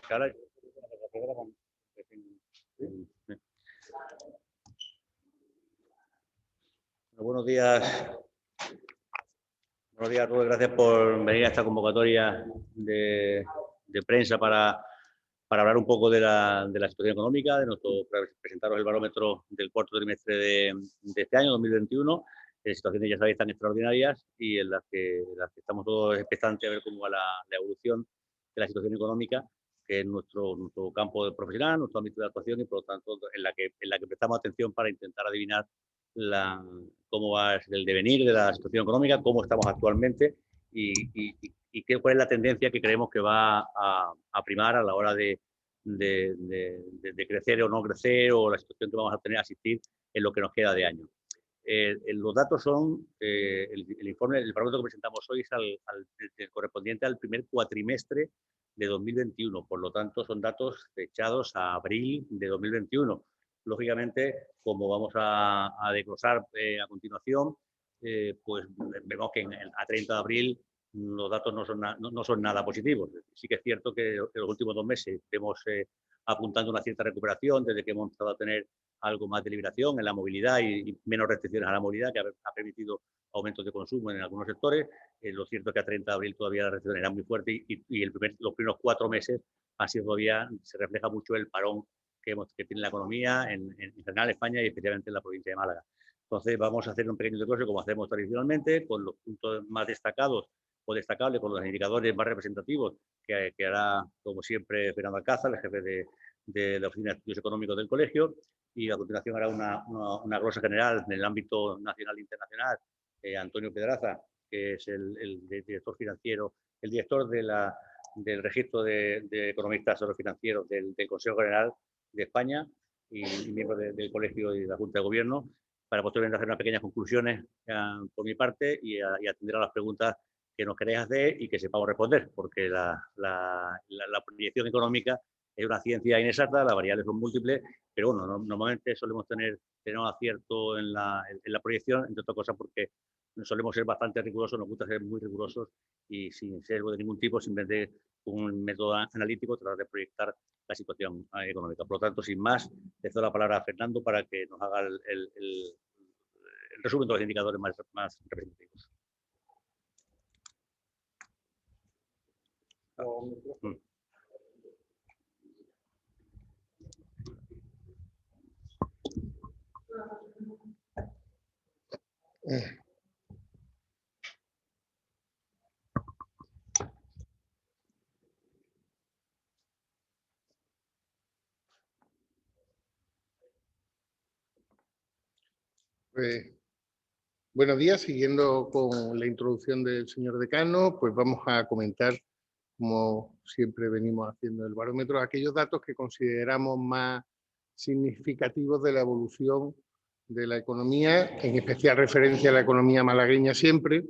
Ahora, buenos días. Buenos días a todos. Gracias por venir a esta convocatoria de prensa para hablar un poco de la situación económica, para presentaros el barómetro del cuarto trimestre de este año, 2021, en situaciones, ya sabéis, tan extraordinarias y en las que estamos todos expectantes a ver cómo va la evolución de la situación económica, que es nuestro campo de profesional, nuestro ámbito de actuación y, por lo tanto, en la que prestamos atención para intentar adivinar cómo va el devenir de la situación económica, cómo estamos actualmente y cuál es la tendencia que creemos que va a primar a la hora de crecer o no crecer, o la situación que vamos a tener a asistir en lo que nos queda de año. Los datos son, el informe, el barómetro que presentamos hoy es el correspondiente al primer cuatrimestre de 2021, por lo tanto son datos fechados a abril de 2021. Lógicamente, como vamos a desglosar a continuación, pues vemos que a 30 de abril los datos no son nada positivos. Sí que es cierto que en los últimos 2 meses vemos apuntando una cierta recuperación desde que hemos empezado a tener algo más de liberación en la movilidad y menos restricciones a la movilidad, que ha permitido aumentos de consumo en algunos sectores. Lo cierto es que a 30 de abril todavía la recesión era muy fuerte y los primeros 4 meses así todavía se refleja mucho el parón que tiene la economía en general en España y especialmente en la provincia de Málaga. Entonces vamos a hacer un pequeño desglose como hacemos tradicionalmente, con los puntos más destacados o destacables, con los indicadores más representativos que hará, como siempre, Fernando Alcázar, el jefe de la Oficina de Estudios Económicos del Colegio, y a continuación hará una glosa general en el ámbito nacional e internacional, Antonio Pedraza, que es el director financiero, el director del registro de economistas financieros del Consejo General de España y miembro del Colegio y de la Junta de Gobierno, para posteriormente hacer unas pequeñas conclusiones por mi parte y atender a las preguntas que nos queréis hacer y que sepamos responder, porque la proyección económica es una ciencia inexacta, las variables son múltiples, pero bueno, normalmente solemos tener acierto en la proyección, entre otras cosas porque solemos ser bastante rigurosos, nos gusta ser muy rigurosos y sin sesgo de ningún tipo, simplemente un método analítico, tratar de proyectar la situación económica. Por lo tanto, sin más, le doy la palabra a Fernando para que nos haga el resumen de los indicadores más representativos. Buenos días, siguiendo con la introducción del señor decano, pues vamos a comentar, como siempre venimos haciendo el barómetro, aquellos datos que consideramos más significativos de la evolución de la economía, en especial referencia a la economía malagueña siempre.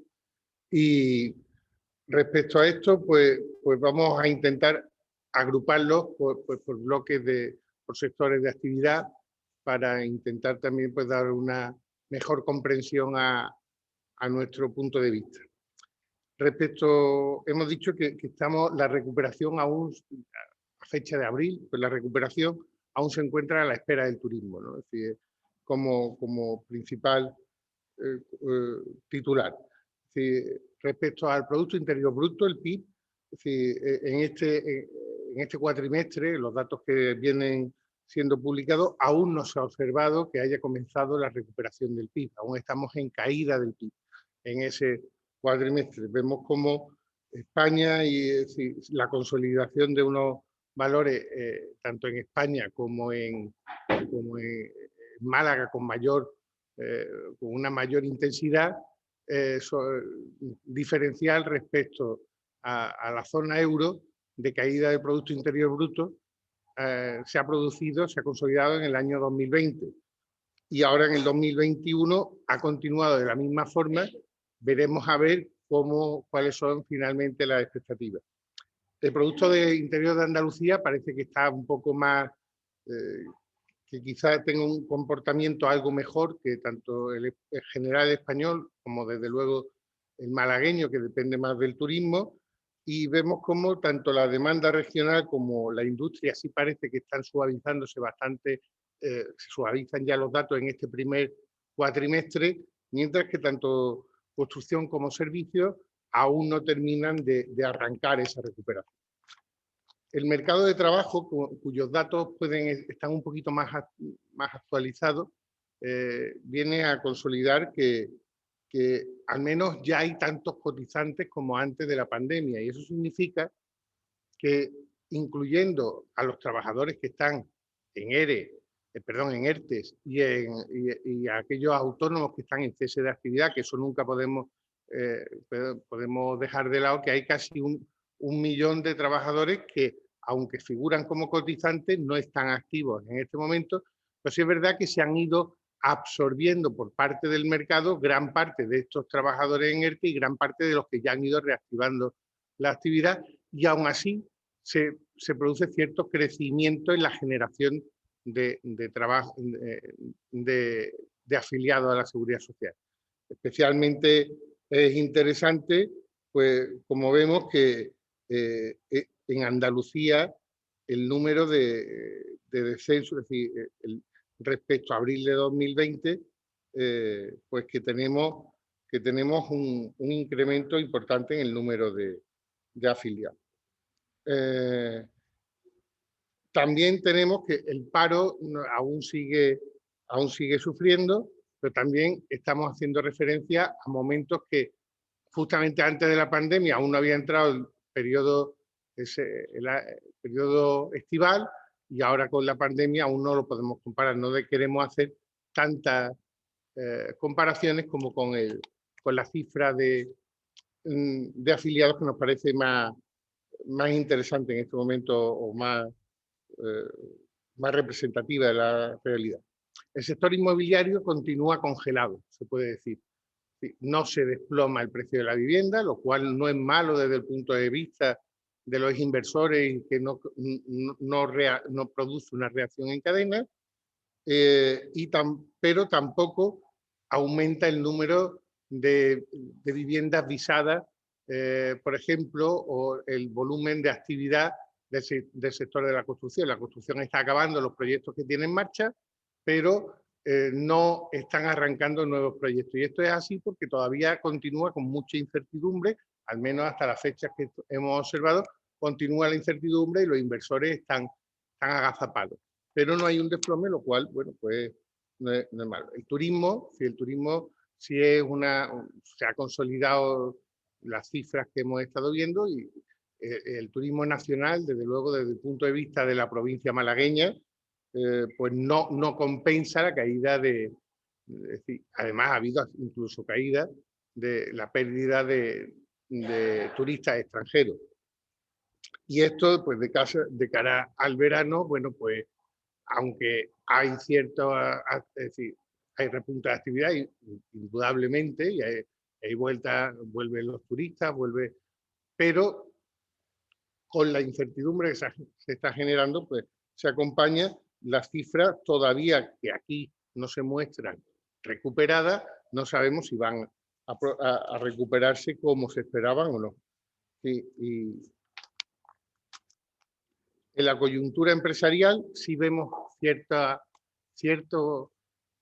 Y respecto a esto, pues vamos a intentar agruparlos por bloques, por sectores de actividad, para intentar también pues dar una mejor comprensión a nuestro punto de vista. Respecto, hemos dicho que estamos, la recuperación aún, a fecha de abril, pues la recuperación aún se encuentra a la espera del turismo, ¿no? Es decir, como principal titular. Es decir, respecto al Producto Interior Bruto, el PIB, es decir, en este cuatrimestre, los datos que vienen siendo publicados, aún no se ha observado que haya comenzado la recuperación del PIB. Aún estamos en caída del PIB en ese cuatrimestre. Vemos cómo España y la consolidación de unos valores, tanto en España como en Málaga, con una mayor intensidad diferencial respecto a la zona euro de caída del Producto Interior Bruto, se ha consolidado en el año 2020 y ahora en el 2021 ha continuado de la misma forma. Veremos a ver cuáles son finalmente las expectativas. El Producto Interior de Andalucía parece que está un poco más, que quizá tenga un comportamiento algo mejor que tanto el general español como desde luego el malagueño, que depende más del turismo. y vemos cómo tanto la demanda regional como la industria sí parece que están suavizándose bastante, se suavizan ya los datos en este primer cuatrimestre, mientras que tanto construcción como servicios aún no terminan de arrancar esa recuperación. El mercado de trabajo, cuyos datos están un poquito más actualizados, viene a consolidar que al menos ya hay tantos cotizantes como antes de la pandemia, y eso significa que, incluyendo a los trabajadores que están en en ERTES y a aquellos autónomos que están en cese de actividad, que eso nunca podemos dejar de lado, que hay casi un millón de trabajadores que, aunque figuran como cotizantes, no están activos en este momento, pero sí es verdad que se han ido absorbiendo por parte del mercado gran parte de estos trabajadores en ERTE y gran parte de los que ya han ido reactivando la actividad, y aún así se produce cierto crecimiento en la generación de trabajo de afiliados a la Seguridad Social. Especialmente es interesante, pues, como vemos que en Andalucía el número de descensos, es decir, respecto a abril de 2020, pues que tenemos un incremento importante en el número de afiliados. También tenemos que el paro aún sigue sufriendo, pero también estamos haciendo referencia a momentos que justamente antes de la pandemia aún no había entrado el periodo estival, y ahora con la pandemia aún no lo podemos comparar. No queremos hacer tantas comparaciones como con la cifra de afiliados, que nos parece más interesante en este momento, o más representativa de la realidad. El sector inmobiliario continúa congelado, se puede decir. No se desploma el precio de la vivienda, lo cual no es malo desde el punto de vista de los inversores, y que no produce una reacción en cadena, pero tampoco aumenta el número de viviendas visadas, por ejemplo, o el volumen de actividad del sector de la construcción. La construcción está acabando los proyectos que tiene en marcha, pero no están arrancando nuevos proyectos. Y esto es así porque todavía continúa con mucha incertidumbre, al menos hasta las fechas que hemos observado, continúa la incertidumbre y los inversores están agazapados. Pero no hay un desplome, lo cual, bueno, pues no es malo. El turismo sí se ha consolidado las cifras que hemos estado viendo, y el turismo nacional, desde luego, desde el punto de vista de la provincia malagueña, pues no compensa la caída es decir, además ha habido incluso caída de la pérdida de turistas extranjeros. Y esto, pues de cara al verano, bueno, pues aunque hay es decir, hay repunte de actividad, indudablemente, y vuelven los turistas, pero con la incertidumbre que se está generando, pues se acompaña las cifras todavía que aquí no se muestran recuperadas, no sabemos si van a recuperarse como se esperaban o no. Y en la coyuntura empresarial sí vemos cierto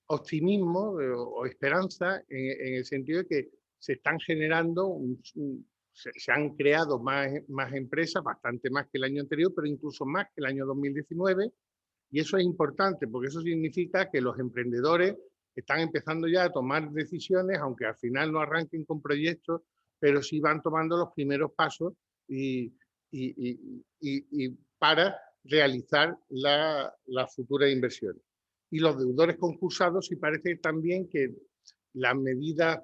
optimismo o esperanza, en el sentido de que se están generando, se han creado más empresas, bastante más que el año anterior, pero incluso más que el año 2019, y eso es importante porque eso significa que los emprendedores están empezando ya a tomar decisiones, aunque al final no arranquen con proyectos, pero sí van tomando los primeros pasos para realizar las futuras inversiones. Y los deudores concursados, sí parece también que las medidas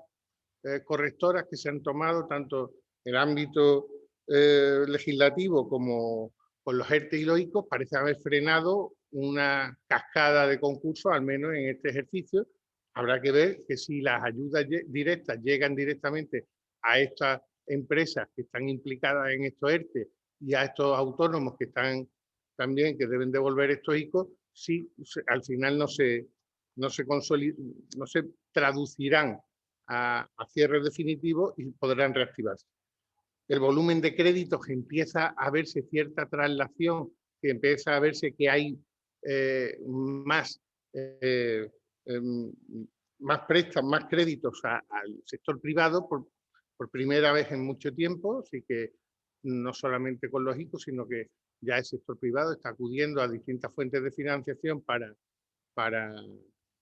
correctoras que se han tomado, tanto en el ámbito legislativo como con los ERTE y los ICOs, parece haber frenado una cascada de concursos, al menos en este ejercicio. Habrá que ver que si las ayudas directas llegan directamente a estas empresas que están implicadas en estos ERTE y a estos autónomos que están también, que deben devolver estos ICOs, si al final no se traducirán a cierres definitivos y podrán reactivarse. el volumen de créditos empieza a verse cierta traslación, que empieza a verse que hay más más créditos al sector privado por primera vez en mucho tiempo, así que no solamente con los ICO, sino que ya el sector privado está acudiendo a distintas fuentes de financiación para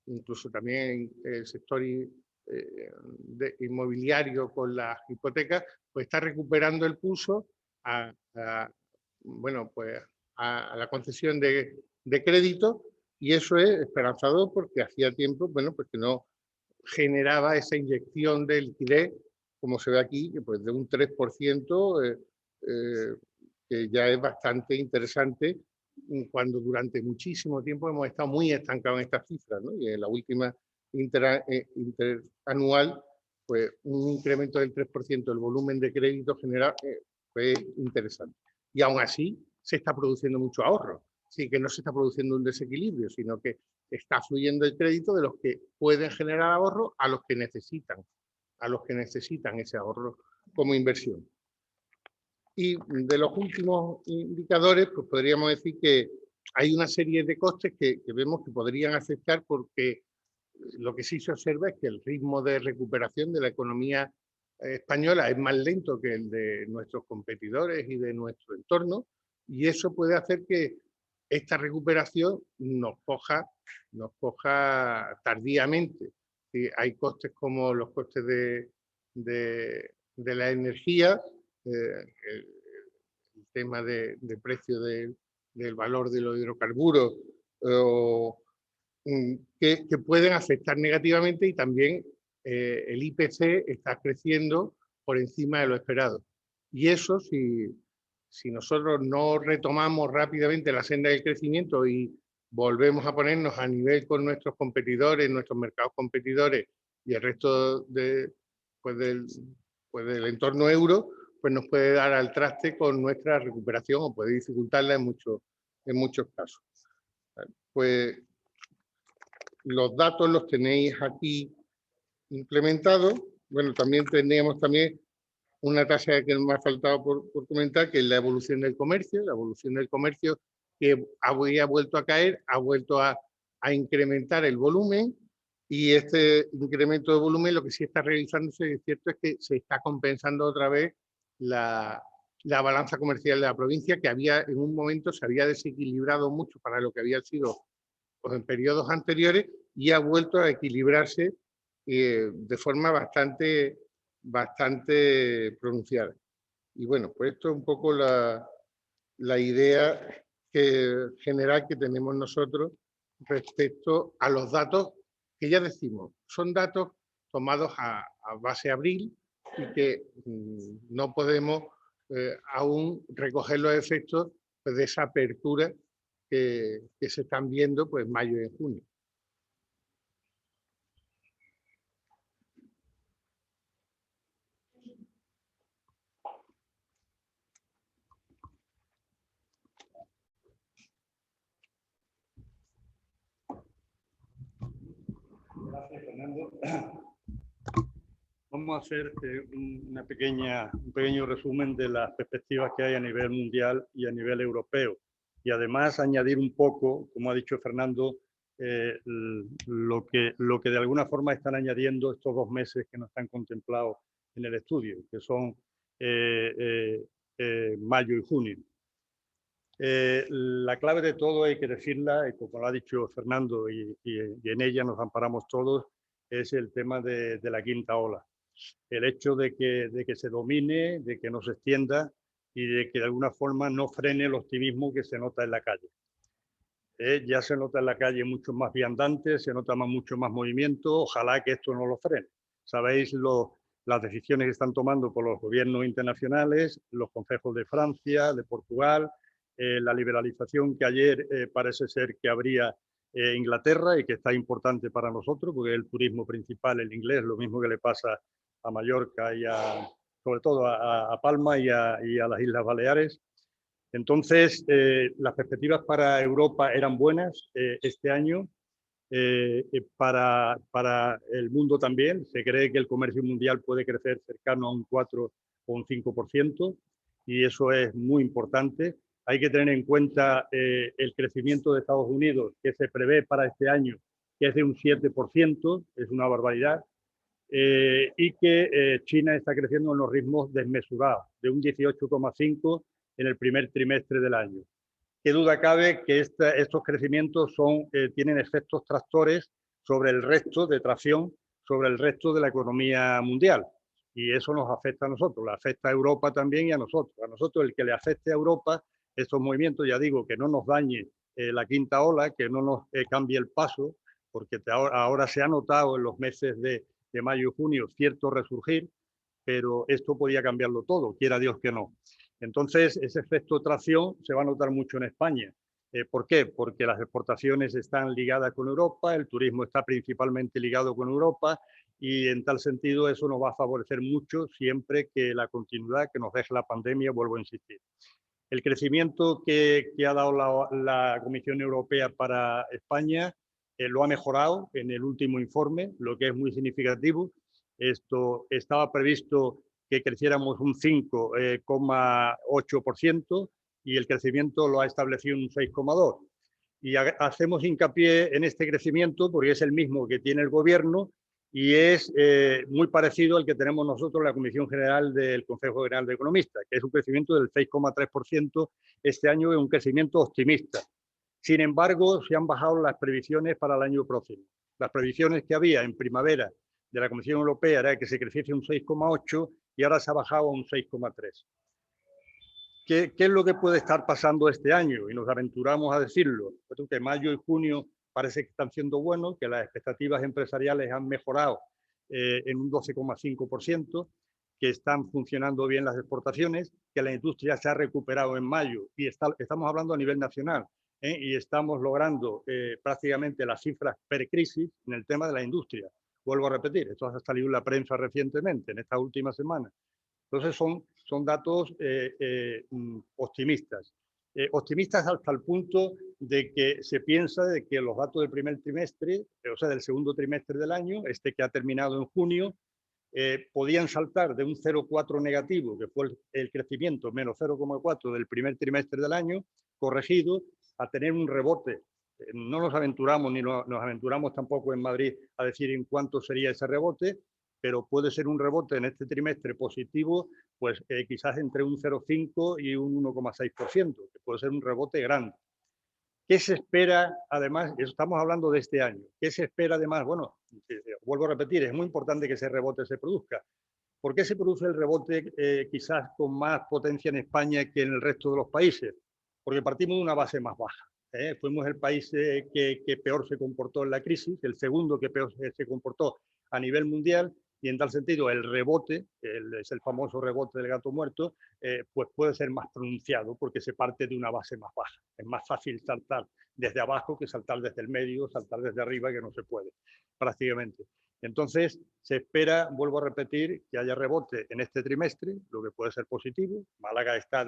incluso también el sector inmobiliario con las hipotecas, pues está recuperando el pulso bueno, pues a la concesión de crédito, y eso es esperanzador porque hacía tiempo, bueno, pues que no generaba esa inyección de liquidez, como se ve aquí, que pues de un 3%, que ya es bastante interesante, cuando durante muchísimo tiempo hemos estado muy estancados en estas cifras, ¿no? Y en la última interanual, pues un incremento del 3% del volumen de crédito general fue interesante. Y aún así se está produciendo mucho ahorro, así que no se está produciendo un desequilibrio, sino que está fluyendo el crédito de los que pueden generar ahorro a los que necesitan ese ahorro como inversión. Y de los últimos indicadores, pues podríamos decir que hay una serie de costes que vemos que podrían afectar, porque lo que sí se observa es que el ritmo de recuperación de la economía española es más lento que el de nuestros competidores y de nuestro entorno, y eso puede hacer que esta recuperación nos coja tardíamente. Hay costes como los costes de la energía, el tema de precio del valor de los hidrocarburos, que pueden afectar negativamente, y también el IPC está creciendo por encima de lo esperado. Y eso, si nosotros no retomamos rápidamente la senda del crecimiento y volvemos a ponernos a nivel con nuestros competidores, nuestros mercados competidores y el resto pues del entorno euro, pues nos puede dar al traste con nuestra recuperación o puede dificultarla en muchos casos. Pues los datos los tenéis aquí implementados. Bueno, también teníamos una tasa que me ha faltado por comentar, que es la evolución del comercio. La evolución del comercio, que había vuelto a caer, ha vuelto a incrementar el volumen, y este incremento de volumen lo que sí está realizándose, es cierto, es que se está compensando otra vez la balanza comercial de la provincia, que en un momento se había desequilibrado mucho para lo que había sido pues, en periodos anteriores, y ha vuelto a equilibrarse de forma bastante pronunciada. Y bueno, pues esto es un poco la idea general que tenemos nosotros respecto a los datos que ya decimos, son datos tomados a base abril, y que no podemos aún recoger los efectos pues, de esa apertura que se están viendo pues mayo y junio. Gracias, Fernando. Vamos a hacer un pequeño resumen de las perspectivas que hay a nivel mundial y a nivel europeo. Y además añadir un poco, como ha dicho Fernando, lo que de alguna forma están añadiendo estos 2 meses que no están contemplados en el estudio, que son mayo y junio. La clave de todo, hay que decirla, como lo ha dicho Fernando, y en ella nos amparamos todos, es el tema de la quinta ola. El hecho de que se domine, de que no se extienda y de que de alguna forma no frene el optimismo que se nota en la calle. Ya se nota en la calle mucho más viandantes, se nota mucho más movimiento. Ojalá que esto no lo frene. Sabéis las decisiones que están tomando por los gobiernos internacionales, los consejos de Francia, de Portugal, la liberalización que ayer parece ser que habría Inglaterra, y que está importante para nosotros porque el turismo principal, el inglés, lo mismo que le pasa a Mallorca y sobre todo a Palma y a las Islas Baleares. Entonces, las perspectivas para Europa eran buenas este año. Para el mundo también. Se cree que el comercio mundial puede crecer cercano a un 4 o un 5%, y eso es muy importante. Hay que tener en cuenta el crecimiento de Estados Unidos, que se prevé para este año, que es de un 7%, es una barbaridad, y que China está creciendo en unos ritmos desmesurados, de un 18,5% en el primer trimestre del año. Qué duda cabe que estos crecimientos tienen efectos tractores sobre el resto de tracción, sobre el resto de la economía mundial. Y eso nos afecta a nosotros, le afecta a Europa también y a nosotros. A nosotros el que le afecte a Europa, estos movimientos, ya digo, que no nos dañe la quinta ola, que no nos cambie el paso, porque ahora se ha notado en los meses de mayo y junio cierto resurgir, pero esto podía cambiarlo todo, quiera Dios que no. Entonces, ese efecto tracción se va a notar mucho en España. ¿Por qué? Porque las exportaciones están ligadas con Europa, el turismo está principalmente ligado con Europa y en tal sentido eso nos va a favorecer mucho siempre que la continuidad que nos deje la pandemia, vuelvo a insistir. El crecimiento que ha dado la Comisión Europea para España lo ha mejorado en el último informe, lo que es muy significativo. Esto estaba previsto que creciéramos un 5,8% y el crecimiento lo ha establecido en un 6,2%. Y hacemos hincapié en este crecimiento porque es el mismo que tiene el Gobierno y es muy parecido al que tenemos nosotros en la Comisión General del Consejo General de Economistas, que es un crecimiento del 6,3% este año, es un crecimiento optimista. Sin embargo, se han bajado las previsiones para el año próximo. Las previsiones que había en primavera de la Comisión Europea era que se creciese un 6,8% y ahora se ha bajado a un 6,3%. ¿Qué es lo que puede estar pasando este año? Y nos aventuramos a decirlo. Que mayo y junio parece que están siendo buenos, que las expectativas empresariales han mejorado en un 12,5%, que están funcionando bien las exportaciones, que la industria se ha recuperado en mayo y estamos hablando a nivel nacional y estamos logrando prácticamente las cifras pre-crisis en el tema de la industria. Vuelvo a repetir, esto ha salido en la prensa recientemente, en esta última semana. Entonces son datos optimistas. Optimistas hasta el punto de que se piensa de que los datos del primer trimestre, o sea, del segundo trimestre del año, este que ha terminado en junio, podían saltar de un 0,4 negativo, que fue el crecimiento, menos 0,4 del primer trimestre del año, corregido, a tener un rebote. No nos aventuramos, ni nos aventuramos tampoco en Madrid a decir en cuánto sería ese rebote, pero puede ser un rebote en este trimestre positivo, pues quizás entre un 0,5 y un 1,6%, que puede ser un rebote grande. ¿Qué se espera, además? Estamos hablando de este año. ¿Qué se espera, además? Bueno, vuelvo a repetir, es muy importante que ese rebote se produzca. ¿Por qué se produce el rebote quizás con más potencia en España que en el resto de los países? Porque partimos de una base más baja. Fuimos el país que peor se comportó en la crisis, el segundo que peor se comportó a nivel mundial, y en tal sentido el rebote, es el famoso rebote del gato muerto, pues puede ser más pronunciado porque se parte de una base más baja. Es más fácil saltar desde abajo que saltar desde el medio, saltar desde arriba, que no se puede prácticamente. Entonces se espera, vuelvo a repetir, que haya rebote en este trimestre, lo que puede ser positivo. Málaga está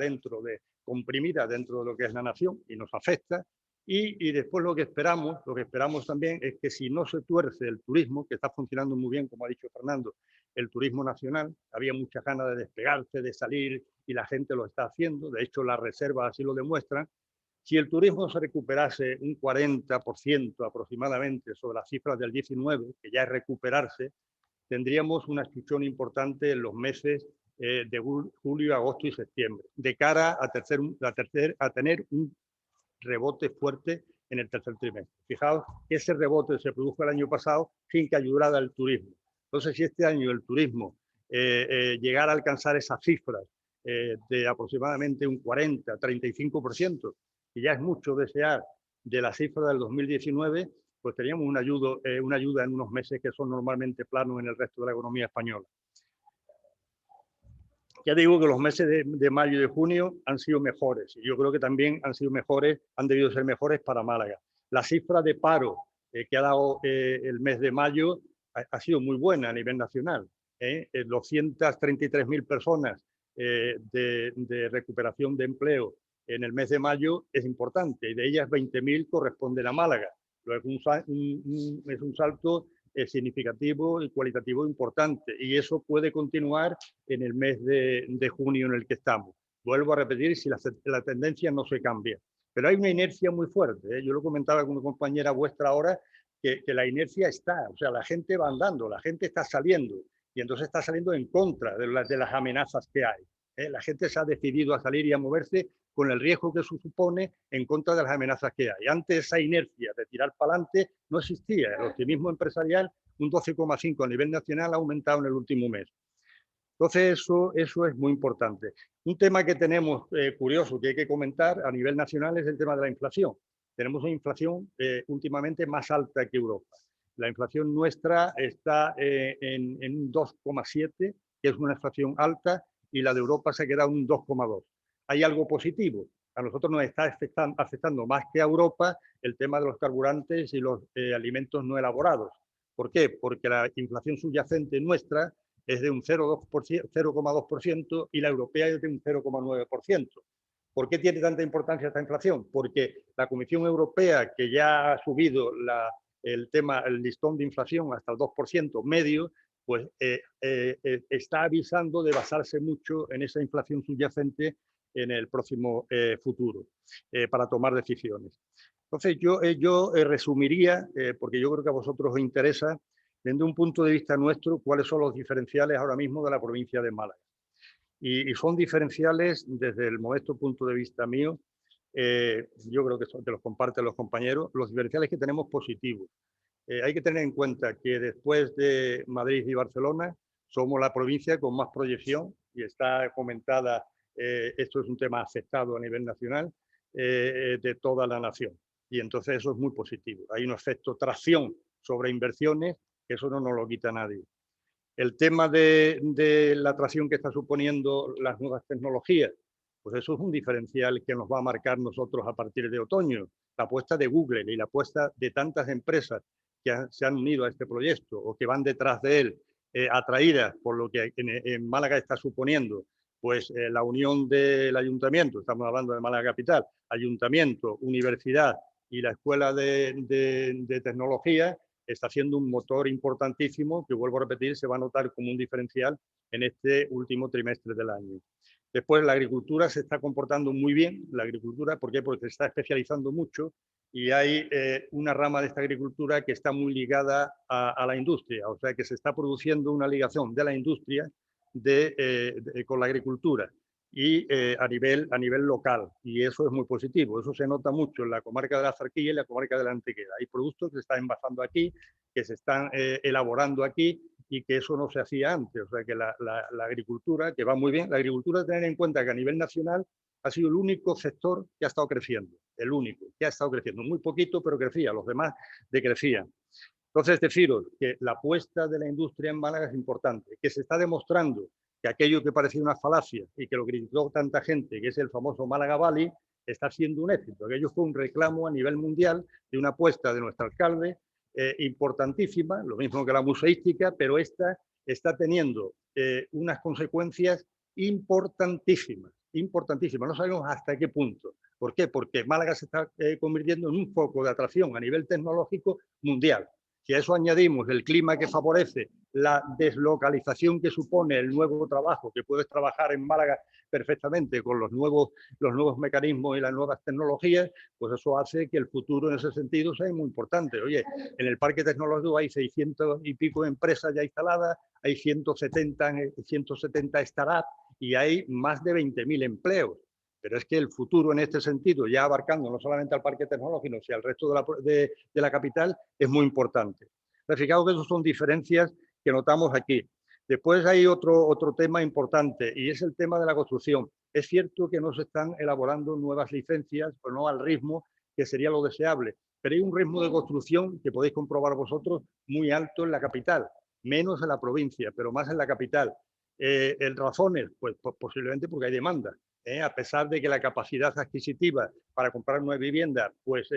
comprimida dentro de lo que es la nación y nos afecta. Y después lo que esperamos también es que si no se tuerce el turismo, que está funcionando muy bien, como ha dicho Fernando, el turismo nacional, había muchas ganas de despegarse, de salir y la gente lo está haciendo, de hecho las reservas así lo demuestran. Si el turismo se recuperase un 40% aproximadamente sobre las cifras del 19, que ya es recuperarse, tendríamos una achuchón importante en los meses de julio, agosto y septiembre, de cara a tener un rebote fuerte en el tercer trimestre. Fijaos que ese rebote se produjo el año pasado sin que ayudara al turismo. Entonces, si este año el turismo llegara a alcanzar esas cifras de aproximadamente un 40, 35%, que ya es mucho desear de la cifra del 2019, pues teníamos una ayuda en unos meses que son normalmente planos en el resto de la economía española. Ya digo que los meses de mayo y de junio han sido mejores y yo creo que también han debido ser mejores para Málaga. La cifra de paro que ha dado el mes de mayo ha sido muy buena a nivel nacional. 233.000 personas de recuperación de empleo en el mes de mayo es importante y de ellas 20.000 corresponden a Málaga. Es un salto significativo y cualitativo importante, y eso puede continuar en el mes de junio en el que estamos. Vuelvo a repetir, si la tendencia no se cambia. Pero hay una inercia muy fuerte, ¿eh? Yo lo comentaba con una compañera vuestra ahora, que la inercia está, o sea, la gente va andando, la gente está saliendo, y entonces está saliendo en contra de las amenazas que hay. La gente se ha decidido a salir y a moverse con el riesgo que eso supone en contra de las amenazas que hay. Antes esa inercia de tirar para adelante no existía. El optimismo empresarial, un 12,5 a nivel nacional, ha aumentado en el último mes. Entonces eso es muy importante. Un tema que tenemos curioso que hay que comentar a nivel nacional es el tema de la inflación. Tenemos una inflación últimamente más alta que Europa. La inflación nuestra está en un 2,7, que es una inflación alta, y la de Europa se ha quedado en un 2,2. Hay algo positivo. A nosotros nos está afectando más que a Europa el tema de los carburantes y los alimentos no elaborados. ¿Por qué? Porque la inflación subyacente nuestra es de un 0,2% y la europea es de un 0,9%. ¿Por qué tiene tanta importancia esta inflación? Porque la Comisión Europea, que ya ha subido el listón de inflación hasta el 2% medio, pues está avisando de basarse mucho en esa inflación subyacente en el próximo futuro para tomar decisiones. Entonces yo resumiría, porque yo creo que a vosotros os interesa, desde un punto de vista nuestro, cuáles son los diferenciales ahora mismo de la provincia de Málaga. Y son diferenciales desde el modesto punto de vista mío, yo creo que los comparten los compañeros, los diferenciales que tenemos positivos. Hay que tener en cuenta que después de Madrid y Barcelona somos la provincia con más proyección, y está comentada, esto es un tema aceptado a nivel nacional, de toda la nación. Y entonces eso es muy positivo. Hay un efecto tracción sobre inversiones, que eso no nos lo quita nadie. El tema de la atracción que está suponiendo las nuevas tecnologías, pues eso es un diferencial que nos va a marcar nosotros a partir de otoño. La apuesta de Google y la apuesta de tantas empresas que se han unido a este proyecto o que van detrás de él, atraídas por lo que en Málaga está suponiendo, pues la unión del ayuntamiento, estamos hablando de Málaga Capital, ayuntamiento, universidad y la Escuela de Tecnología, está siendo un motor importantísimo que, vuelvo a repetir, se va a notar como un diferencial en este último trimestre del año. Después, la agricultura se está comportando muy bien. La agricultura, ¿por qué? Porque se está especializando mucho y hay una rama de esta agricultura que está muy ligada a la industria, o sea que se está produciendo una ligación de la industria con la agricultura y a nivel local, y eso es muy positivo. Eso se nota mucho en la comarca de la Zarquilla y la comarca de la Antequera. Hay productos que se están envasando aquí, que se están elaborando aquí, y que eso no se hacía antes. O sea que la agricultura, que va muy bien, la agricultura, tener en cuenta que a nivel nacional ha sido el único sector que ha estado creciendo, el único que ha estado creciendo, muy poquito, pero crecía, los demás decrecían. Entonces, deciros que la apuesta de la industria en Málaga es importante, que se está demostrando que aquello que parecía una falacia y que lo criticó tanta gente, que es el famoso Málaga Valley, está siendo un éxito. Aquello fue un reclamo a nivel mundial de una apuesta de nuestro alcalde importantísima, lo mismo que la museística, pero esta está teniendo unas consecuencias importantísimas, importantísimas. No sabemos hasta qué punto. ¿Por qué? Porque Málaga se está convirtiendo en un foco de atracción a nivel tecnológico mundial. Si a eso añadimos el clima que favorece, la deslocalización que supone el nuevo trabajo, que puedes trabajar en Málaga perfectamente con los nuevos mecanismos y las nuevas tecnologías, pues eso hace que el futuro en ese sentido sea muy importante. Oye, en el parque tecnológico hay 600 y pico empresas ya instaladas, hay 170 startups y hay más de 20.000 empleos. Pero es que el futuro en este sentido, ya abarcando no solamente al parque tecnológico, sino al resto de la capital, es muy importante. Pero fijaos que esas son diferencias que notamos aquí. Después hay otro tema importante, y es el tema de la construcción. Es cierto que no se están elaborando nuevas licencias, o no al ritmo que sería lo deseable, pero hay un ritmo de construcción que podéis comprobar vosotros muy alto en la capital, menos en la provincia, pero más en la capital. ¿El razones? Pues posiblemente porque hay demanda. A pesar de que la capacidad adquisitiva para comprar una vivienda pues,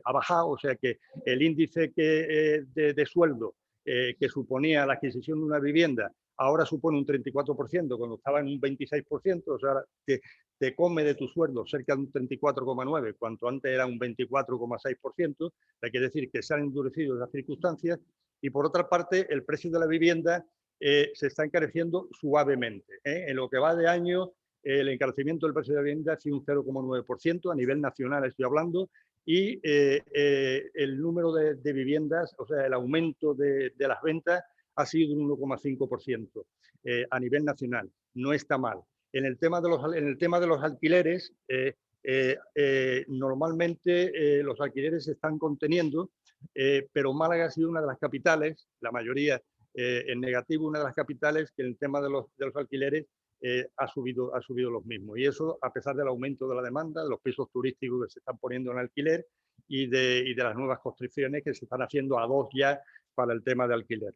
ha bajado, o sea que el índice de sueldo que suponía la adquisición de una vivienda ahora supone un 34%, cuando estaba en un 26%, o sea, te come de tu sueldo cerca de un 34,9%, cuanto antes era un 24,6%, hay que decir que se han endurecido las circunstancias, Y por otra parte, el precio de la vivienda se está encareciendo suavemente. En lo que va de año, el encarecimiento del precio de la vivienda ha sido un 0,9%, a nivel nacional estoy hablando, y el número de viviendas, o sea, el aumento de las ventas ha sido un 1,5% a nivel nacional. No está mal. En el tema de los alquileres, normalmente los alquileres se están conteniendo, pero Málaga ha sido una de las capitales, la mayoría en negativo, una de las capitales que en el tema de los alquileres ha subido los mismos. Y eso a pesar del aumento de la demanda, de los pisos turísticos que se están poniendo en alquiler y de las nuevas construcciones que se están haciendo a dos ya para el tema de alquiler.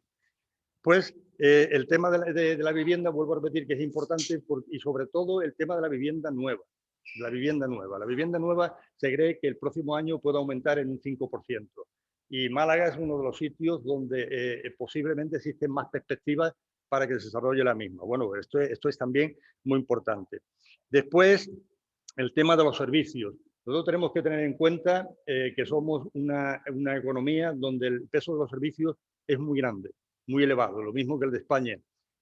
Pues el tema de la vivienda, vuelvo a repetir que es importante y sobre todo el tema de la vivienda nueva. La vivienda nueva se cree que el próximo año puede aumentar en un 5%. Y Málaga es uno de los sitios donde posiblemente existen más perspectivas para que se desarrolle la misma. Bueno, esto es también muy importante. Después, el tema de los servicios. Nosotros tenemos que tener en cuenta que somos una economía donde el peso de los servicios es muy grande, muy elevado, lo mismo que el de España.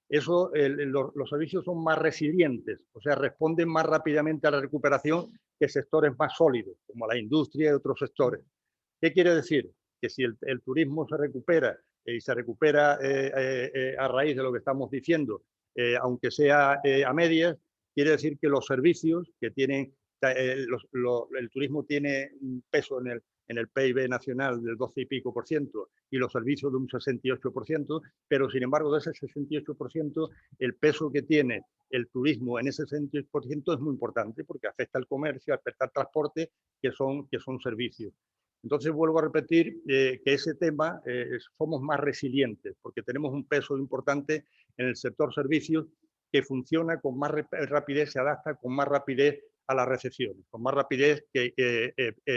Eso, los servicios son más resilientes, o sea, responden más rápidamente a la recuperación que sectores más sólidos, como la industria y otros sectores. ¿Qué quiere decir? Que si el turismo se recupera y se recupera a raíz de lo que estamos diciendo, aunque sea a medias, quiere decir que los servicios que tienen, el turismo tiene un peso en el PIB nacional del 12 y pico por ciento y los servicios de un 68%, pero sin embargo de ese 68% el peso que tiene el turismo en ese 68% es muy importante porque afecta al comercio, afecta al transporte, que son servicios. Entonces vuelvo a repetir que ese tema somos más resilientes porque tenemos un peso importante en el sector servicios que funciona con más rapidez, se adapta con más rapidez a las recesiones, con más rapidez que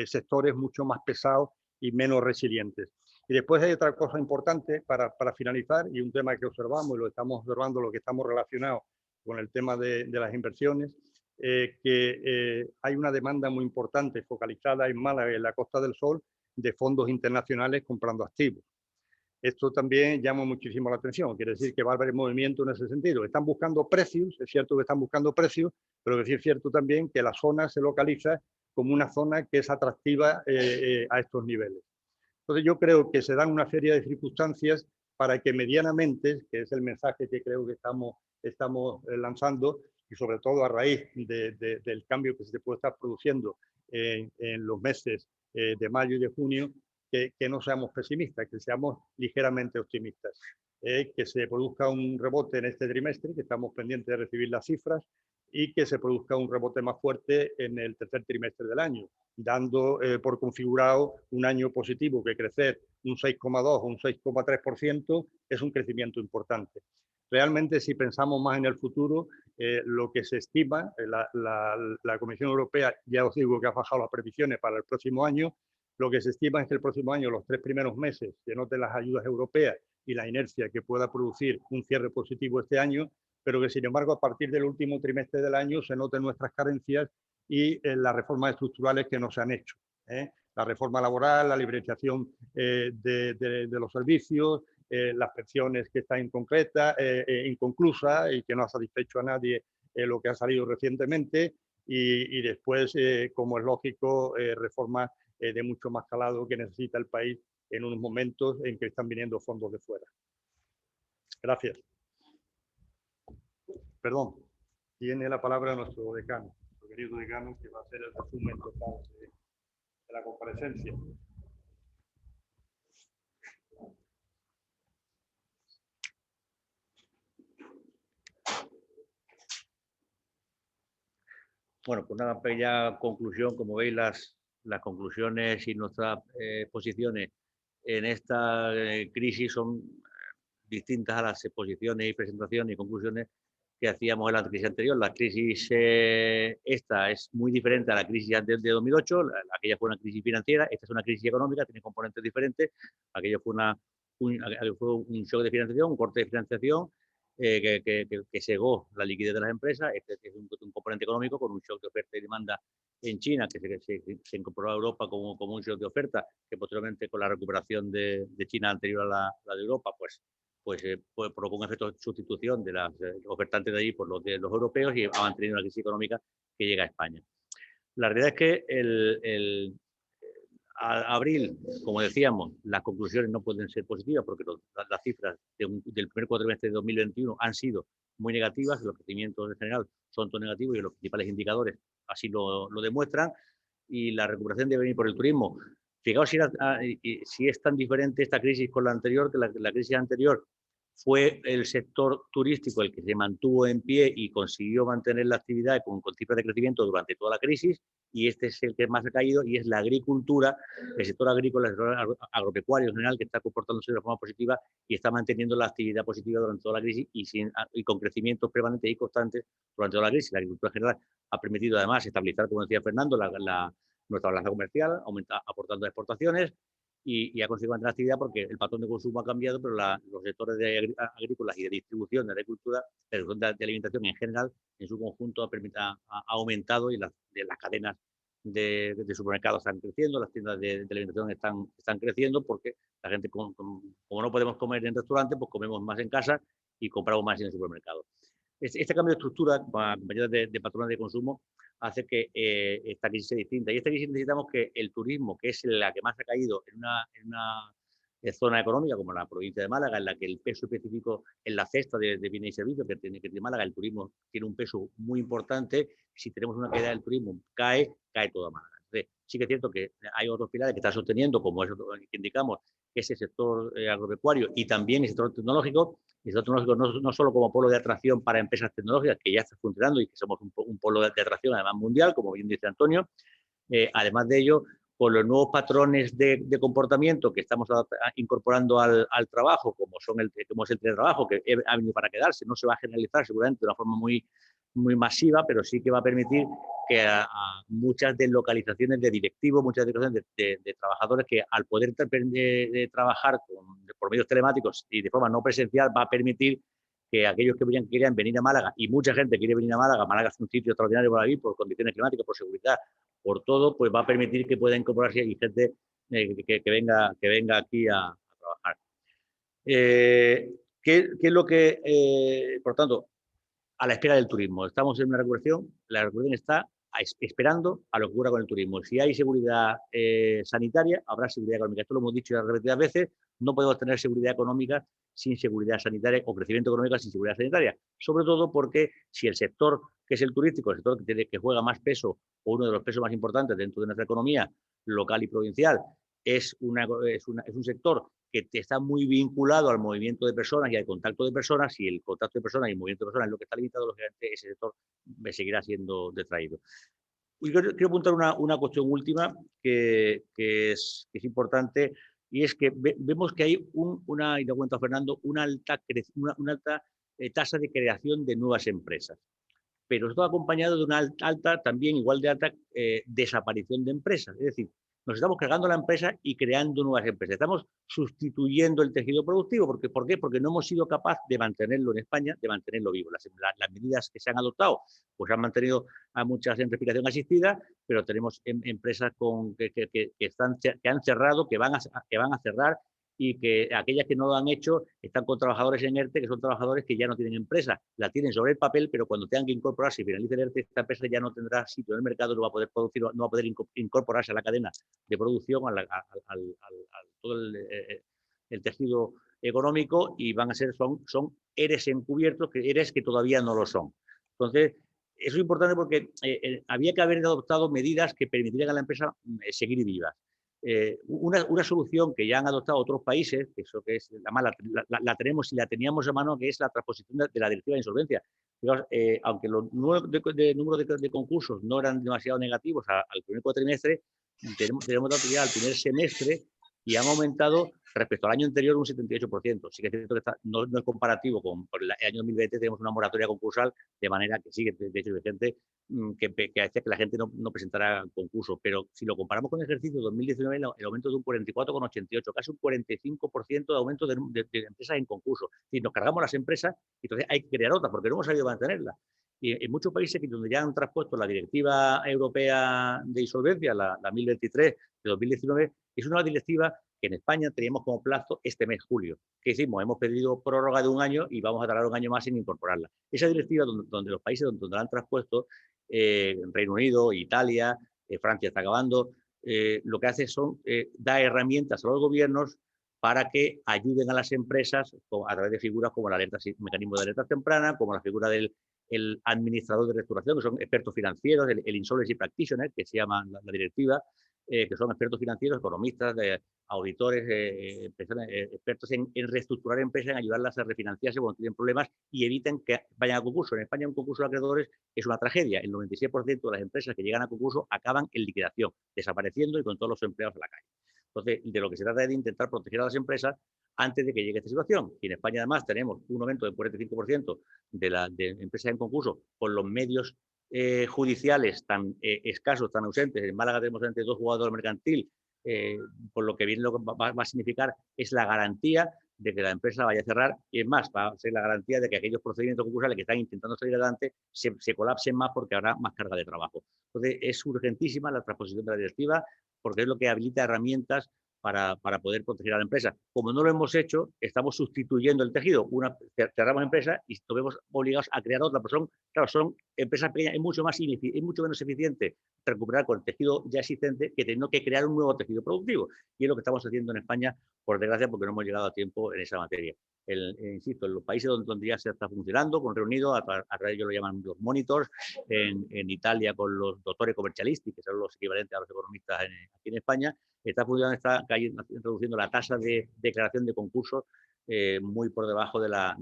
sectores mucho más pesados y menos resilientes. Y después hay otra cosa importante para finalizar y un tema que observamos y lo estamos observando, lo que estamos relacionados con el tema de las inversiones, que hay una demanda muy importante focalizada en Málaga, en la Costa del Sol, de fondos internacionales comprando activos. Esto también llama muchísimo la atención, quiere decir que va a haber movimiento en ese sentido. Están buscando precios, es cierto que están buscando precios, pero es cierto también que la zona se localiza como una zona que es atractiva a estos niveles. Entonces yo creo que se dan una serie de circunstancias para que medianamente, que es el mensaje que creo que estamos lanzando, y sobre todo a raíz del cambio que se puede estar produciendo en los meses de mayo y de junio, que no seamos pesimistas, que seamos ligeramente optimistas. Que se produzca un rebote en este trimestre, que estamos pendientes de recibir las cifras, y que se produzca un rebote más fuerte en el tercer trimestre del año, dando por configurado un año positivo, que crecer un 6,2 o un 6,3% es un crecimiento importante. Realmente, si pensamos más en el futuro, lo que se estima, la Comisión Europea, ya os digo que ha bajado las previsiones para el próximo año, lo que se estima es que el próximo año, los 3 primeros meses, se noten las ayudas europeas y la inercia que pueda producir un cierre positivo este año, pero que sin embargo a partir del último trimestre del año se noten nuestras carencias y las reformas estructurales que no se han hecho. La reforma laboral, la liberalización de los servicios, las pensiones que están inconcretas, inconclusas y que no ha satisfecho a nadie lo que ha salido recientemente y después, como es lógico, reformas de mucho más calado que necesita el país en unos momentos en que están viniendo fondos de fuera. Gracias. Perdón, tiene la palabra nuestro decano, nuestro querido decano, que va a hacer el resumen total de la comparecencia. Bueno, pues una pequeña conclusión, como veis las conclusiones y nuestras posiciones en esta crisis son distintas a las exposiciones y presentaciones y conclusiones que hacíamos en la crisis anterior. La crisis esta es muy diferente a la crisis antes de 2008, aquella fue una crisis financiera, esta es una crisis económica, tiene componentes diferentes, aquello fue un shock de financiación, un corte de financiación, que cegó la liquidez de las empresas. Este es un componente económico con un shock de oferta y demanda en China, que se incorporó a Europa como un shock de oferta, que posteriormente con la recuperación de China anterior a la de Europa, pues provocó un efecto de sustitución de las ofertantes de allí por los de los europeos y ha mantenido una crisis económica que llega a España. La realidad es que a abril, como decíamos, las conclusiones no pueden ser positivas porque las cifras del primer cuatrimestre de 2021 han sido muy negativas, los crecimientos en general son todos negativos y los principales indicadores así lo demuestran, y la recuperación debe venir por el turismo. Fijaos si es tan diferente esta crisis con la anterior, que la crisis anterior fue el sector turístico el que se mantuvo en pie y consiguió mantener la actividad con cifras de crecimiento durante toda la crisis, y este es el que más ha caído, y es la agricultura, el sector agrícola, el sector agropecuario en general, que está comportándose de forma positiva y está manteniendo la actividad positiva durante toda la crisis y con crecimientos permanentes y constantes durante toda la crisis. La agricultura en general ha permitido además estabilizar, como decía Fernando, nuestra balanza comercial, aportando a exportaciones, y ha conseguido mantener la actividad porque el patrón de consumo ha cambiado, pero los sectores agrícolas y de distribución de agricultura, de alimentación en general, en su conjunto ha aumentado, y las cadenas de supermercados están creciendo, las tiendas de alimentación están creciendo, porque la gente, como no podemos comer en restaurantes, pues comemos más en casa y compramos más en el supermercado. Este cambio de estructura, acompañado de patrones de consumo, hace que esta crisis sea distinta. Y esta crisis necesitamos que el turismo, que es la que más ha caído en una zona económica como la provincia de Málaga, en la que el peso específico en la cesta de bienes y servicios que tiene Málaga, el turismo tiene un peso muy importante. Si tenemos una caída del turismo, cae toda Málaga. Entonces, sí que es cierto que hay otros pilares que están sosteniendo, como eso que indicamos, que es el sector agropecuario y también el sector tecnológico. El sector tecnológico no solo como polo de atracción para empresas tecnológicas, que ya está funcionando y que somos un polo de atracción además mundial, como bien dice Antonio. Además de ello, con los nuevos patrones de comportamiento que estamos incorporando al trabajo, como es el teletrabajo, que ha venido para quedarse, no se va a generalizar seguramente de una forma muy masiva, pero sí que va a permitir que a muchas deslocalizaciones de directivos, muchas deslocalizaciones de trabajadores, que al poder de trabajar por medios telemáticos y de forma no presencial, va a permitir que aquellos que querían venir a Málaga, y mucha gente quiere venir a Málaga, Málaga es un sitio extraordinario para vivir por condiciones climáticas, por seguridad, por todo, pues va a permitir que pueda incorporarse y gente que venga aquí a trabajar. ¿Qué es lo que, por tanto, a la espera del turismo? Estamos en una recuperación, la recuperación está esperando a lo que ocurra con el turismo. Si hay seguridad sanitaria, habrá seguridad económica. Esto lo hemos dicho ya repetidas veces. No podemos tener seguridad económica sin seguridad sanitaria, o crecimiento económico sin seguridad sanitaria. Sobre todo porque si el sector que es el turístico, el sector que juega más peso, o uno de los pesos más importantes dentro de nuestra economía local y provincial, es un sector que está muy vinculado al movimiento de personas y al contacto de personas, y el contacto de personas y el movimiento de personas es lo que está limitado, lógicamente ese sector seguirá siendo detraído. Y quiero apuntar una cuestión última que es importante, y es que vemos que hay y lo cuenta Fernando, una alta tasa de creación de nuevas empresas, pero esto acompañado de una alta, también igual de alta, desaparición de empresas. Es decir, nos estamos cargando la empresa y creando nuevas empresas. Estamos sustituyendo el tejido productivo. ¿Por qué? Porque no hemos sido capaces de mantenerlo en España, de mantenerlo vivo. Las medidas que se han adoptado pues han mantenido a muchas en respiración asistida, pero tenemos empresas que han cerrado, que van a cerrar, y que aquellas que no lo han hecho están con trabajadores en ERTE, que son trabajadores que ya no tienen empresa, la tienen sobre el papel, pero cuando tengan que incorporarse y finalice el ERTE, esta empresa ya no tendrá sitio en el mercado, no va a poder producir, no va a poder incorporarse a la cadena de producción, a todo el tejido económico, y son ERES encubiertos, ERES que todavía no lo son. Entonces, eso es importante porque había que haber adoptado medidas que permitieran a la empresa seguir viva. Una solución que ya han adoptado otros países, que eso que es la tenemos y la teníamos a mano, que es la transposición de la directiva de insolvencia. Digamos, aunque los números de concursos no eran demasiado negativos al primer cuatrimestre, tenemos dado ya al primer semestre, y han aumentado respecto al año anterior un 78%. Sí que es cierto que no es comparativo con el año 2020, tenemos una moratoria concursal, de manera que sigue, de hecho, vigente, que hace que la gente no presentara concurso. Pero si lo comparamos con el ejercicio 2019, el aumento es de un 44,88, casi un 45% de aumento de empresas en concurso. Si nos cargamos las empresas, entonces hay que crear otras, porque no hemos sabido mantenerlas. Y en muchos países donde ya han traspuesto la Directiva Europea de Insolvencia, la 1023 de 2019, es una directiva que en España teníamos como plazo este mes, julio. ¿Qué hicimos? Hemos pedido prórroga de un año y vamos a tardar un año más en incorporarla. Esa directiva, donde los países donde la han traspuesto, Reino Unido, Italia, Francia está acabando, lo que hace son dar herramientas a los gobiernos para que ayuden a las empresas a través de figuras como el mecanismo de alerta temprana, como la figura del administrador de restauración, que son expertos financieros, el Insolvency Practitioner, que se llama la directiva, que son expertos financieros, economistas, auditores, expertos en reestructurar empresas, en ayudarlas a refinanciarse cuando tienen problemas y eviten que vayan a concurso. En España un concurso de acreedores es una tragedia. El 96% de las empresas que llegan a concurso acaban en liquidación, desapareciendo y con todos los empleados a la calle. Entonces, de lo que se trata es de intentar proteger a las empresas antes de que llegue esta situación. Y en España, además, tenemos un aumento del 45% de empresas en concurso con los medios judiciales tan escasos, tan ausentes. En Málaga tenemos entre 2 jugadores mercantil, por lo que bien lo que va a significar es la garantía de que la empresa vaya a cerrar, y es más, va a ser la garantía de que aquellos procedimientos concursales que están intentando salir adelante se colapsen más porque habrá más carga de trabajo. Entonces, es urgentísima la transposición de la directiva porque es lo que habilita herramientas para poder proteger a la empresa. Como no lo hemos hecho, estamos sustituyendo el tejido. Cerramos empresa y nos vemos obligados a crear otra. Pero son empresas pequeñas, es mucho menos eficiente recuperar con el tejido ya existente que teniendo que crear un nuevo tejido productivo. Y es lo que estamos haciendo en España, por desgracia, porque no hemos llegado a tiempo en esa materia. Insisto, en los países donde ya se está funcionando, con Reino Unido, a través de ellos lo llaman los monitors, en Italia con los doctores comercialisti, que son los equivalentes a los economistas aquí en España, está introduciendo la tasa de declaración de concursos muy por debajo de la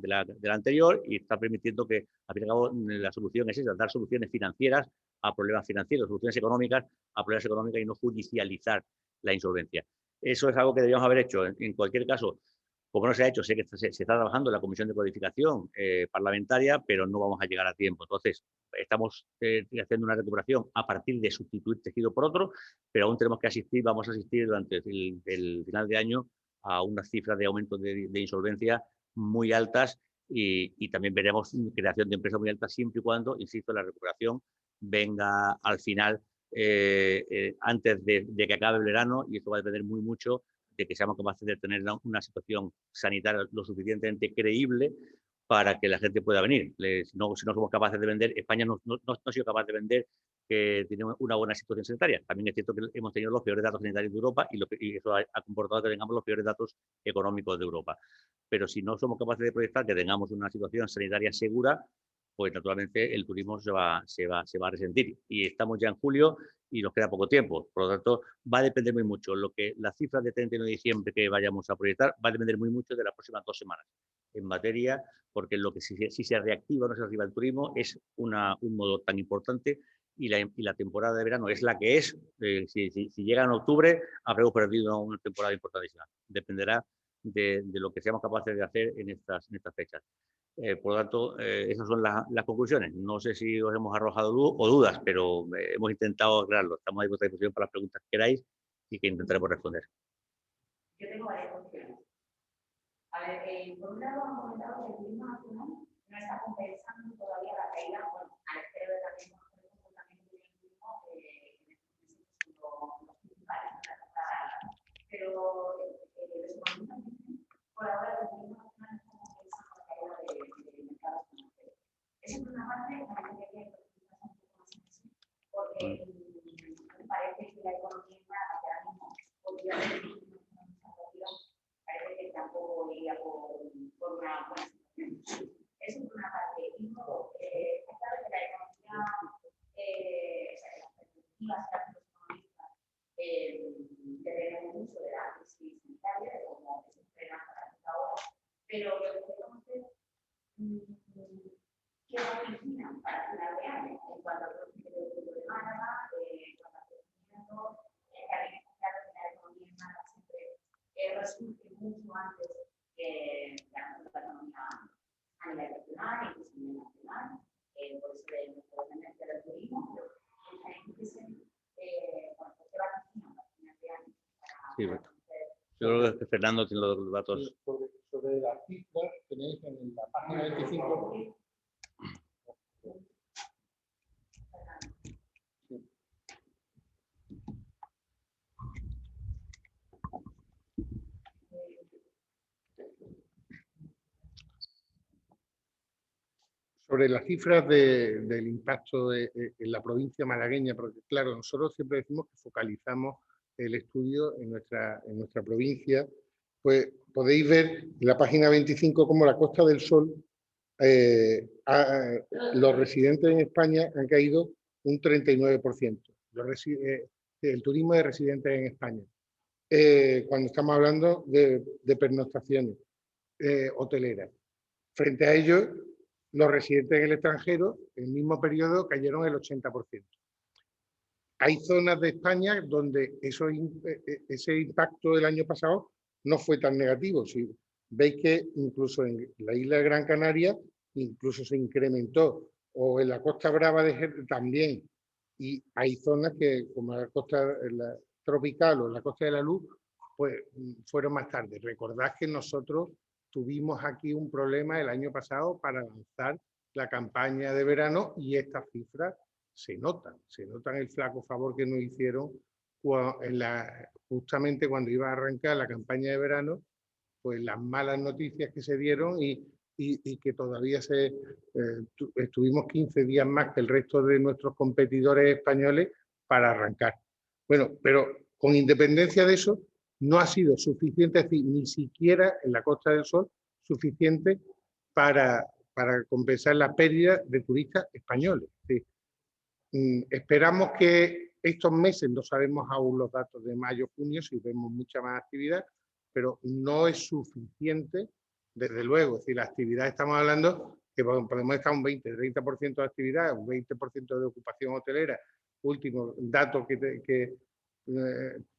anterior, y está permitiendo que, al fin y al cabo, la solución es esa, dar soluciones financieras a problemas financieros, soluciones económicas a problemas económicos y no judicializar la insolvencia. Eso es algo que debíamos haber hecho. En cualquier caso, como no se ha hecho, sé que se está trabajando en la Comisión de Codificación parlamentaria, pero no vamos a llegar a tiempo. Entonces, estamos haciendo una recuperación a partir de sustituir tejido por otro, pero aún tenemos que vamos a asistir durante el final de año a unas cifras de aumento de insolvencia muy altas y también veremos creación de empresas muy altas siempre y cuando, insisto, la recuperación venga al final antes de que acabe el verano, y esto va a depender muy mucho de que seamos capaces de tener una situación sanitaria lo suficientemente creíble para que la gente pueda venir. Si no somos capaces de vender, España no ha sido capaz de vender que tiene una buena situación sanitaria. También es cierto que hemos tenido los peores datos sanitarios de Europa y eso ha comportado que tengamos los peores datos económicos de Europa. Pero si no somos capaces de proyectar que tengamos una situación sanitaria segura, pues naturalmente el turismo se va a resentir. Y estamos ya en julio y nos queda poco tiempo. Por lo tanto, va a depender muy mucho. Las cifras de 31 de diciembre que vayamos a proyectar va a depender muy mucho de las próximas 2 semanas en materia, porque lo que si se reactiva o no se reactiva el turismo es un modo tan importante y la temporada de verano es la que es. Si llega en octubre, habremos perdido una temporada importantísima. Dependerá de lo que seamos capaces de hacer en estas fechas. Por lo tanto, esas son las conclusiones. No sé si os hemos arrojado dudas, pero hemos intentado aclararlo. Estamos a vuestra disposición para las preguntas que queráis y que intentaremos responder. Yo tengo varias cuestiones. A ver, por un lado, han comentado que el turismo nacional no está compensando todavía la caída, bueno, al espero de también por el comportamiento del turismo, que en estos meses son los principales, pero los economistas dicen por ahora el turismo nacional no está compensando la caída del mercado extranjero. Eso por una parte, me parece que hay que profundizar un poco más en eso, porque me parece que la economía ahora mismo podría ser parece que tampoco iría por una buena situación. Eso por una parte. Y luego, claro que la economía, las perspectivas que hacen los economistas dependen mucho de la crisis sanitaria, de cómo se frena para ahora, pero lo que queremos es qué oficina para final de año en cuanto al crecimiento de Málaga, en cuanto al crecimiento, también está claro que la economía en Málaga siempre surge mucho antes que la economía a nivel regional, incluso a nivel nacional, por eso de nuestra dependencia del turismo, pero Sí, yo creo que Fernando tiene los datos. Sobre las cifras, tenéis en la página 25. Sobre las cifras del impacto en la provincia malagueña, porque claro, nosotros siempre decimos que focalizamos el estudio en nuestra provincia, pues podéis ver en la página 25 cómo la Costa del Sol, los residentes en España han caído un 39%, el turismo de residentes en España, cuando estamos hablando de pernoctaciones hoteleras. Frente a ello, los residentes en el extranjero, en el mismo periodo, cayeron el 80%. Hay zonas de España donde ese impacto del año pasado no fue tan negativo. Si veis que incluso en la isla de Gran Canaria incluso se incrementó, o en la Costa Brava también. Y hay zonas que, como la costa tropical o la Costa de la Luz, pues fueron más tarde. Recordad que nosotros tuvimos aquí un problema el año pasado para lanzar la campaña de verano y estas cifras se notan el flaco favor que nos hicieron justamente cuando iba a arrancar la campaña de verano, pues las malas noticias que se dieron y que todavía estuvimos 15 días más que el resto de nuestros competidores españoles para arrancar. Bueno, pero con independencia de eso, no ha sido suficiente, es decir, ni siquiera en la Costa del Sol, suficiente para compensar la pérdida de turistas españoles. Es decir, esperamos que estos meses, no sabemos aún los datos de mayo, junio, si vemos mucha más actividad, pero no es suficiente, desde luego. Es decir, la actividad, estamos hablando que podemos estar un 20-30% de actividad, un 20% de ocupación hotelera. Último dato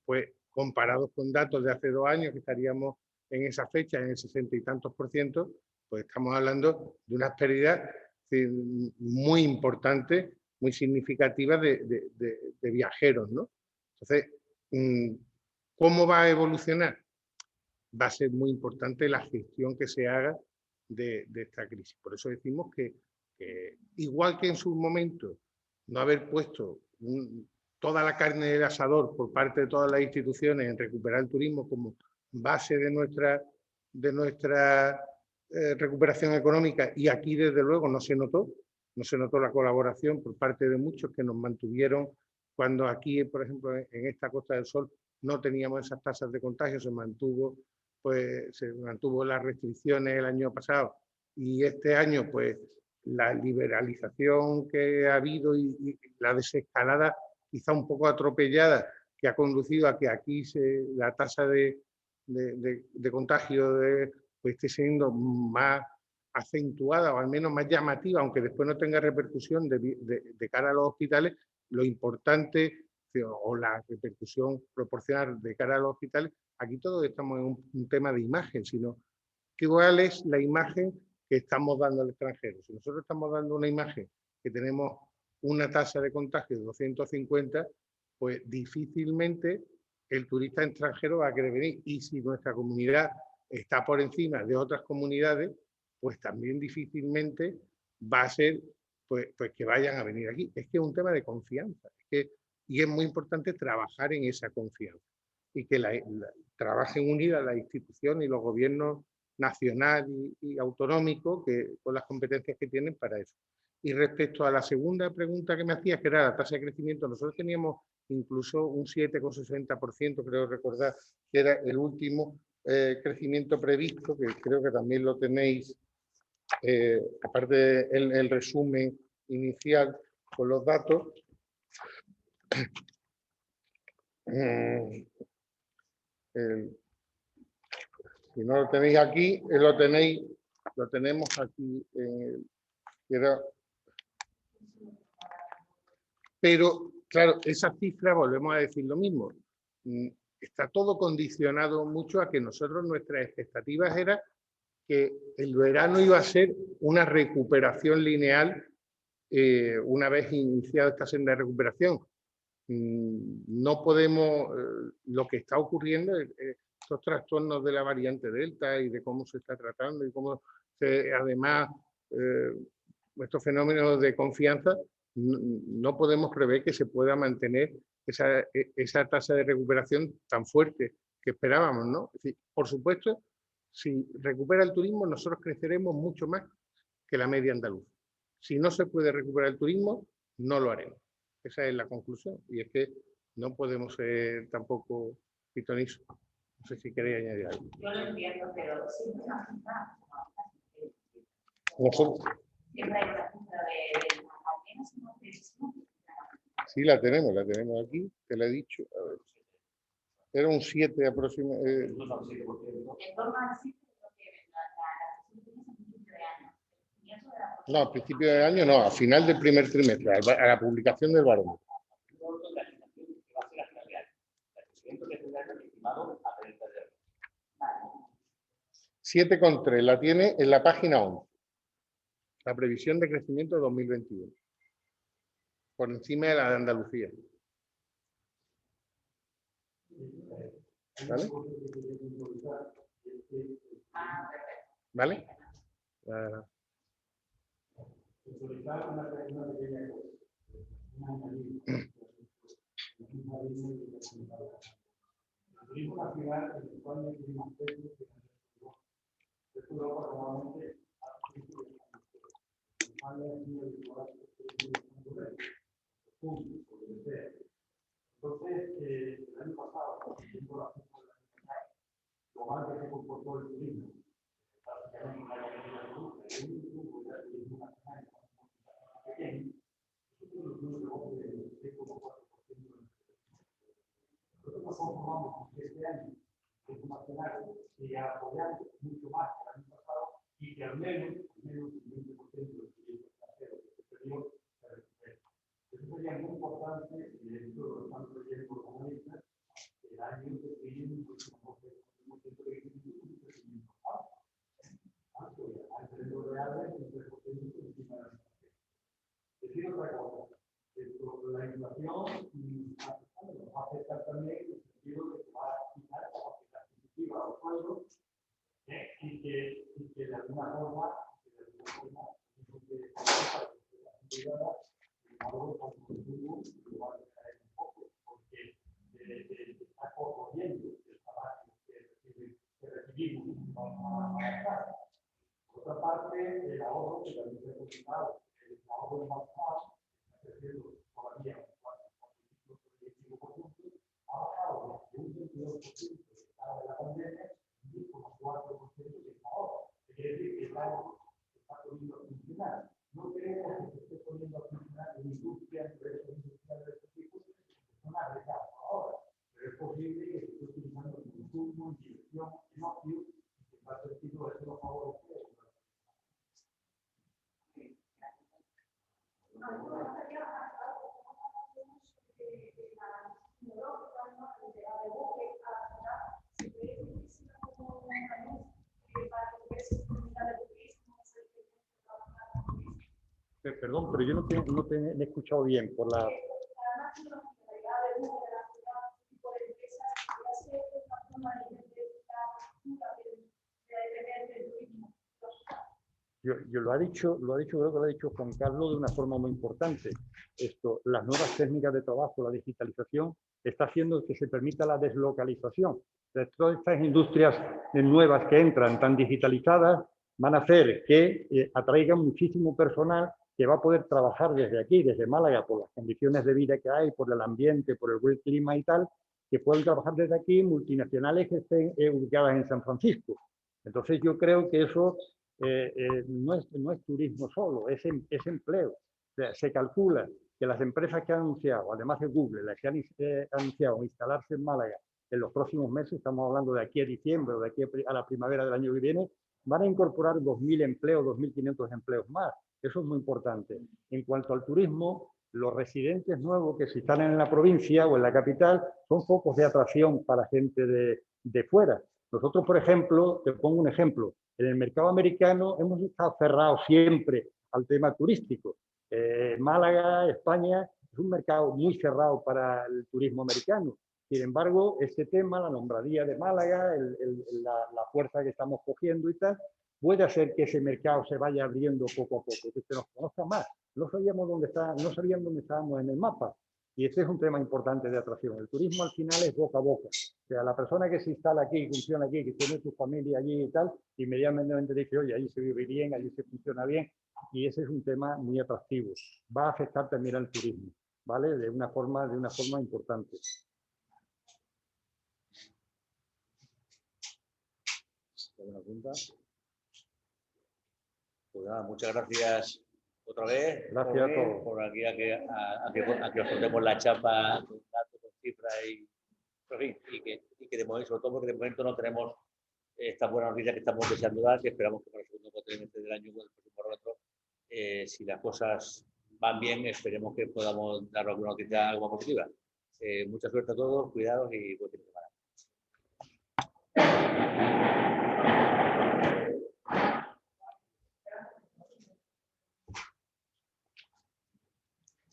pues comparados con datos de hace 2 años, que estaríamos en esa fecha, en el 60 y tantos %, pues estamos hablando de unas pérdidas muy importantes, muy significativas de viajeros, ¿no? Entonces, ¿cómo va a evolucionar? Va a ser muy importante la gestión que se haga de esta crisis. Por eso decimos que igual que en su momento no haber puesto toda la carne del asador por parte de todas las instituciones en recuperar el turismo como base de nuestra recuperación económica, y aquí desde luego no se notó la colaboración por parte de muchos que nos mantuvieron cuando aquí, por ejemplo, en esta Costa del Sol no teníamos esas tasas de contagio, se mantuvo las restricciones el año pasado, y este año pues la liberalización que ha habido y la desescalada quizá un poco atropellada que ha conducido a que aquí la tasa de contagio pues esté siendo más acentuada o al menos más llamativa, aunque después no tenga repercusión de cara a los hospitales. Lo importante, o la repercusión proporcional de cara a los hospitales, aquí todos estamos en un tema de imagen, sino cuál es la imagen que estamos dando al extranjero. Si nosotros estamos dando una imagen que tenemos una tasa de contagio de 250, pues difícilmente el turista extranjero va a querer venir. Y si nuestra comunidad está por encima de otras comunidades, pues también difícilmente va a ser pues que vayan a venir aquí. Es que es un tema de confianza. Y es muy importante trabajar en esa confianza. Y que trabajen unidas las instituciones y los gobiernos nacional y autonómico, con las competencias que tienen para eso. Y respecto a la segunda pregunta que me hacías, que era la tasa de crecimiento, nosotros teníamos incluso un 7,60%, creo recordar, que era el último crecimiento previsto, que creo que también lo tenéis, aparte del resumen inicial con los datos. Si no lo tenéis aquí, lo tenemos aquí. Pero, claro, esa cifra, volvemos a decir lo mismo. está todo condicionado mucho a que nosotros, nuestras expectativas eran que el verano iba a ser una recuperación lineal una vez iniciada esta senda de recuperación. No podemos, lo que está ocurriendo, estos trastornos de la variante Delta y de cómo se está tratando y cómo además estos fenómenos de confianza, no podemos prever que se pueda mantener esa tasa de recuperación tan fuerte que esperábamos, ¿no? Es decir, por supuesto, si recupera el turismo, nosotros creceremos mucho más que la media andaluza. Si no se puede recuperar el turismo, no lo haremos. Esa es la conclusión. Y es que no podemos ser tampoco pitonisos. No sé si queréis añadir algo. Yo lo entiendo, pero siempre una cifra. Siempre hay una cifra de sí, la tenemos aquí, te la he dicho. A ver. Era un 7 aproximadamente. En torno al 7, porque no, a principio de año no, a final del primer trimestre, a la publicación del barómetro. 7,3 la tiene en la página 11. La previsión de crecimiento de 2021. Por encima de la de Andalucía. ¿Vale? ¿Vale? Entonces, el año pasado, lo mal que se comportó el turismo, nosotros nos conformamos que este año es un nacional que ha apoyado mucho más que el año pasado y que al menos un 20% del turismo extranjero exterior se recupere. Eso sería muy importante y de hecho lo están leyendo los analistas. El año que viene un crecimiento alto, al término real un 3% por encima de la inflación. Decir otra cosa, la inflación nos va a afectar también en el sentido de que va a quitar la capacidad adquisitiva a los sueldos y que de alguna forma algo con consumo lo va a dejar un poco porque está corriendo el salario que recibimos por otra parte, el ahorro que también se ha comentado, el ahorro en basado está creciendo todavía un 4,5%, ha bajado de un 22% que estaba de la pandemia y un 1,4% que está ahora. Quiere decir que el ahorro se está poniendo a funcionar. No creemos que se esté poniendo a funcionar en industrias, empresas industriales de este tipo, que son arriesgadas ahora. Pero es posible que se esté utilizando en consumo, en inversión, en ocio, y que va a ser sentido de los favores. Perdón, pero yo no te he escuchado bien por la... Yo lo ha dicho, creo que lo ha dicho Juan Carlos de una forma muy importante. Las nuevas técnicas de trabajo, la digitalización, está haciendo que se permita la deslocalización. Entonces, todas estas industrias nuevas que entran tan digitalizadas van a hacer que atraigan muchísimo personal que va a poder trabajar desde aquí, desde Málaga, por las condiciones de vida que hay, por el ambiente, por el buen clima y tal, que pueden trabajar desde aquí, multinacionales que estén ubicadas en San Francisco. Entonces yo creo que eso no es turismo solo, es empleo. O sea, se calcula que las empresas que han anunciado, además de Google, las que han anunciado instalarse en Málaga en los próximos meses, estamos hablando de aquí a diciembre o de aquí a la primavera del año que viene, van a incorporar 2.000 empleos, 2.500 empleos más. Eso es muy importante. En cuanto al turismo, los residentes nuevos que se instalan en la provincia o en la capital son focos de atracción para gente de fuera. Nosotros, por ejemplo, te pongo un ejemplo, en el mercado americano hemos estado cerrados siempre al tema turístico. Málaga, España, es un mercado muy cerrado para el turismo americano. Sin embargo, este tema, la nombradía de Málaga, la fuerza que estamos cogiendo y tal, puede hacer que ese mercado se vaya abriendo poco a poco, que se nos conozca más. No sabíamos dónde estábamos en el mapa. Y este es un tema importante de atracción. El turismo al final es boca a boca. O sea, la persona que se instala aquí, funciona aquí, que tiene su familia allí y tal, inmediatamente dice, oye, allí se vive bien, allí se funciona bien. Y ese es un tema muy atractivo. Va a afectar también al turismo, ¿vale? De una forma importante. ¿Alguna pregunta? Pues nada, muchas gracias otra vez. Gracias a todos. Por aquí a que os contemos la chapa con datos, con cifras en fin, y que de momento, sobre todo porque de momento no tenemos estas buenas noticias que estamos deseando dar, que esperamos que para el segundo cuatrimestre del año, con el próximo barómetro, si las cosas van bien, esperemos que podamos dar alguna noticia, algo positiva. Mucha suerte a todos, cuidados y buen fin de semana.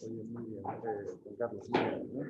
Oye, muy bien, Carlos. Muy bien, ¿no?